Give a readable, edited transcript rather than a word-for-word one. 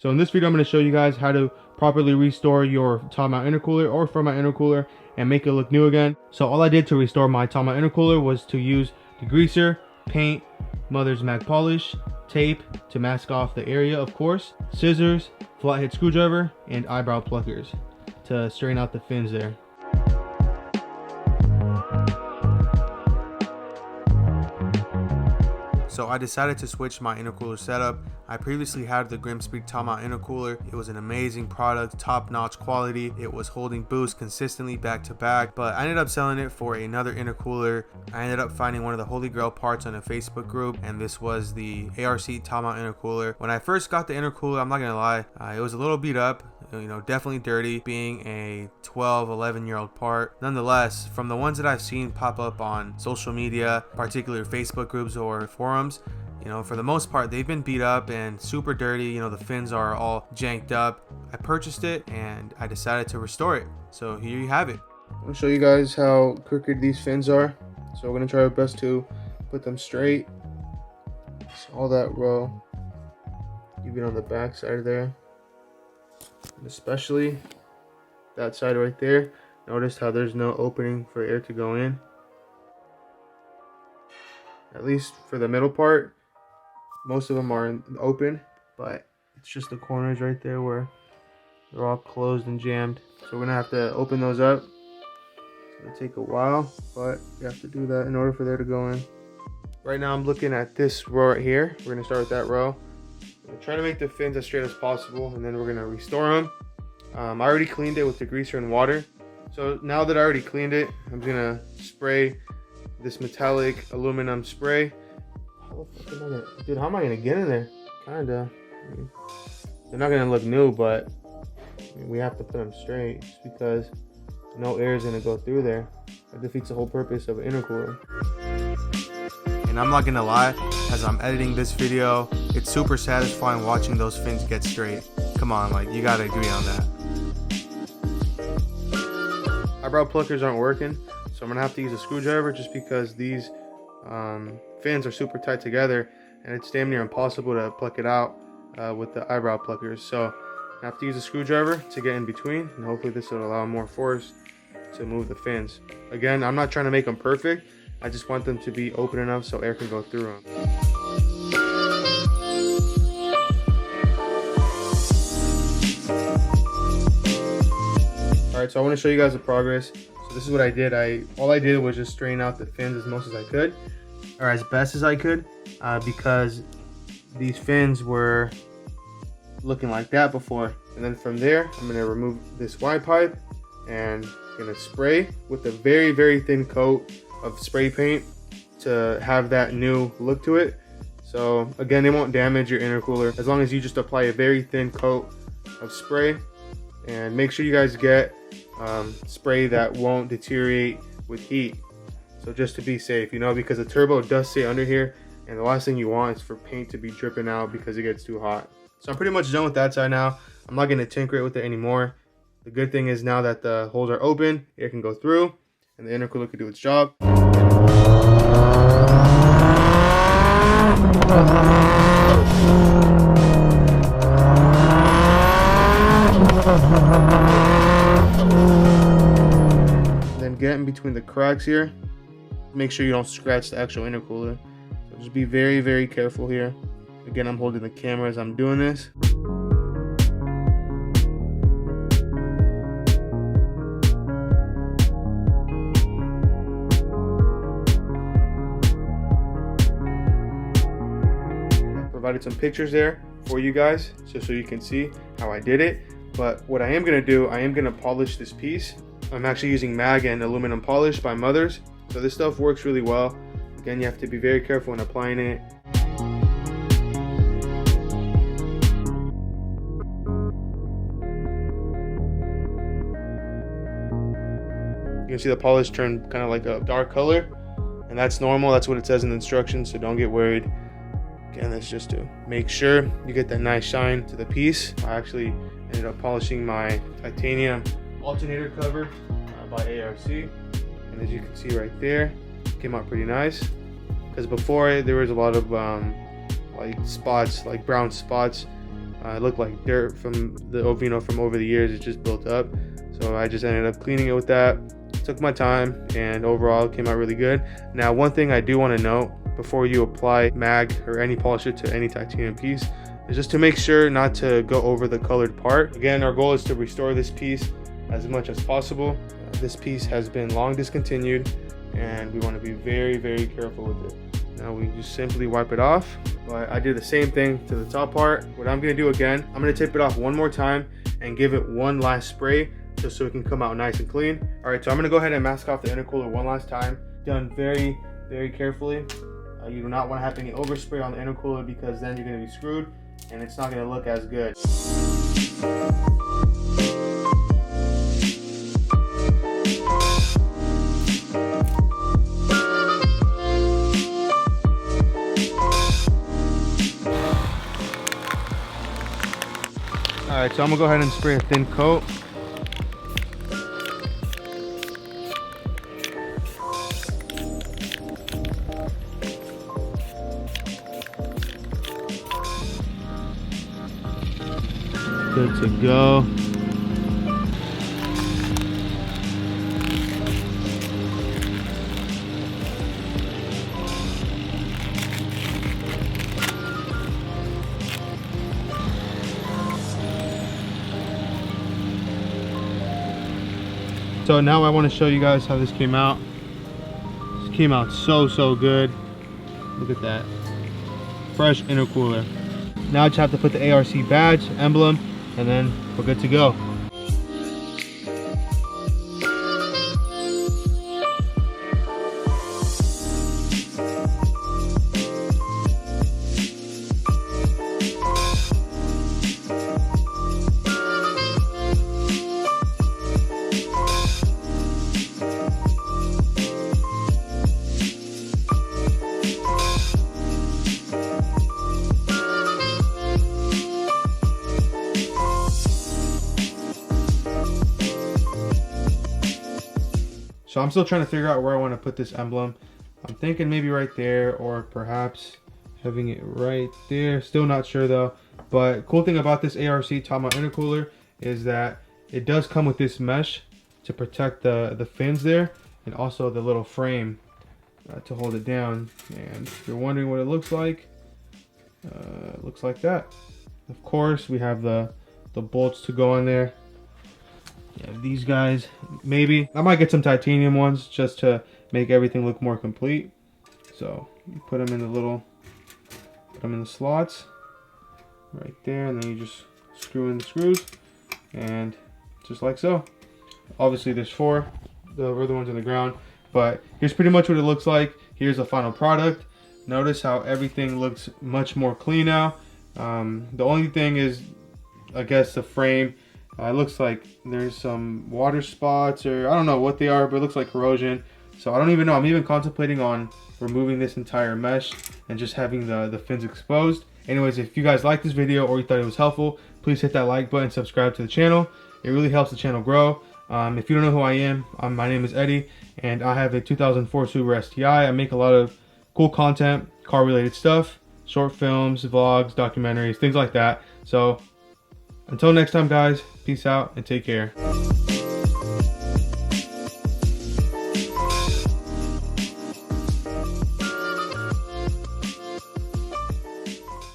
So in this video, I'm going to show you guys how to properly restore your top mount intercooler or front mount intercooler and make it look new again. So all I did to restore my top mount intercooler was to use degreaser, paint, mother's mag polish, tape to mask off the area, of course, scissors, flathead screwdriver, and eyebrow pluckers to straighten out the fins there. So I decided to switch my intercooler setup. I previously had the Grimspeed top mount intercooler. It was an amazing product, top-notch quality. It was holding boost consistently back to back, but I ended up selling it for another intercooler. I ended up finding one of the holy grail parts on a Facebook group, and this was the ARC top mount intercooler. When I first got the intercooler, I'm not gonna lie, it was a little beat up, definitely dirty, being a 11-year-old part. Nonetheless, from the ones that I've seen pop up on social media, particularly Facebook groups or forums, for the most part, they've been beat up and super dirty. The fins are all janked up. I purchased it and I decided to restore it. So here you have it. I'll show you guys how crooked these fins are. So we're gonna try our best to put them straight. So all that row, even on the back side there, and especially that side right there. Notice how there's no opening for air to go in. At least for the middle part. Most of them are open, but it's just the corners right there where they're all closed and jammed. So we're gonna have to open those up. It's gonna take a while, but you have to do that in order for there to go in. Right now I'm looking at this row right here. We're gonna start with that row. I'm gonna try to make the fins as straight as possible, and then we're gonna restore them. I already cleaned it with degreaser and water. So now that I already cleaned it, I'm gonna spray this metallic aluminum spray. Dude, how am I gonna get in there? Kinda. They're not gonna look new, but we have to put them straight just because no air is gonna go through there. That defeats the whole purpose of an intercooler. And I'm not gonna lie, as I'm editing this video, it's super satisfying watching those fins get straight. Come on, you gotta agree on that. Eyebrow pluckers aren't working, so I'm gonna have to use a screwdriver just because these fins are super tight together and it's damn near impossible to pluck it out with the eyebrow pluckers. So I have to use a screwdriver to get in between, and hopefully this will allow more force to move the fins. Again, I'm not trying to make them perfect. I just want them to be open enough so air can go through them. Alright, so I want to show you guys the progress. So this is what I did. All I did was just straighten out the fins as much as I could, or as best as I could, because these fins were looking like that before. And then from there, I'm going to remove this Y pipe and going to spray with a very, very thin coat of spray paint to have that new look to it. So again, it won't damage your intercooler as long as you just apply a very thin coat of spray. And make sure you guys get spray that won't deteriorate with heat. So just to be safe, because the turbo does stay under here, and the last thing you want is for paint to be dripping out because it gets too hot. So I'm pretty much done with that side now. I'm not going to tinker it with it anymore. The good thing is now that the holes are open, air can go through, and the intercooler can do its job. Then get in between the cracks here. Make sure you don't scratch the actual intercooler. So just be very, very careful here. Again, I'm holding the camera as I'm doing this. I provided some pictures there for you guys just so you can see how I did it. But what I am going to do, I am going to polish this piece. I'm actually using mag and aluminum polish by Mother's. So this stuff works really well. Again, you have to be very careful when applying it. You can see the polish turn kind of like a dark color, and that's normal. That's what it says in the instructions, so don't get worried. Again, that's just to make sure you get that nice shine to the piece. I actually ended up polishing my titanium alternator cover by ARC. And as you can see right there, came out pretty nice. Because before there was a lot of like spots, like brown spots It looked like dirt from the, you know, from over the years. It just built up. So I just ended up cleaning it with that. Took my time, and overall it came out really good. Now, one thing I do want to note before you apply mag or any polisher to any titanium piece is just to make sure not to go over the colored part. Again, our goal is to restore this piece as much as possible. This piece has been long discontinued, and we want to be very, very careful with it. Now we just simply wipe it off. I did the same thing to the top part. What I'm going to do again, I'm going to tip it off one more time and give it one last spray just so it can come out nice and clean. All right, so I'm going to go ahead and mask off the intercooler one last time. Done very, very carefully. You do not want to have any overspray on the intercooler, because then you're going to be screwed and it's not going to look as good. All right, so I'm gonna go ahead and spray a thin coat. Good to go. So now I want to show you guys how this came out. This came out so good. Look at that. Fresh intercooler. Now I just have to put the ARC badge, emblem, and then we're good to go. So I'm still trying to figure out where I want to put this emblem. I'm thinking maybe right there, or perhaps having it right there. Still not sure though. But cool thing about this ARC Tama intercooler is that it does come with this mesh to protect the fins there, and also the little frame to hold it down. And if you're wondering what it looks like that. Of course, we have the bolts to go on there. Yeah, these guys, maybe I might get some titanium ones just to make everything look more complete. So you put them in the slots right there, and then you just screw in the screws, and just like so. Obviously there's 4, the other ones on the ground, but here's pretty much what it looks like. Here's the final product. Notice how everything looks much more clean now. The only thing is, I guess, the frame. It looks like there's some water spots, or I don't know what they are, but it looks like corrosion. So I don't even know. I'm even contemplating on removing this entire mesh and just having the fins exposed. Anyways, if you guys liked this video or you thought it was helpful, please hit that like button, subscribe to the channel. It really helps the channel grow. If you don't know who I am, my name is Eddie, and I have a 2004 Subaru STI. I make a lot of cool content, car related stuff, short films, vlogs, documentaries, things like that. So until next time, guys, peace out and take care.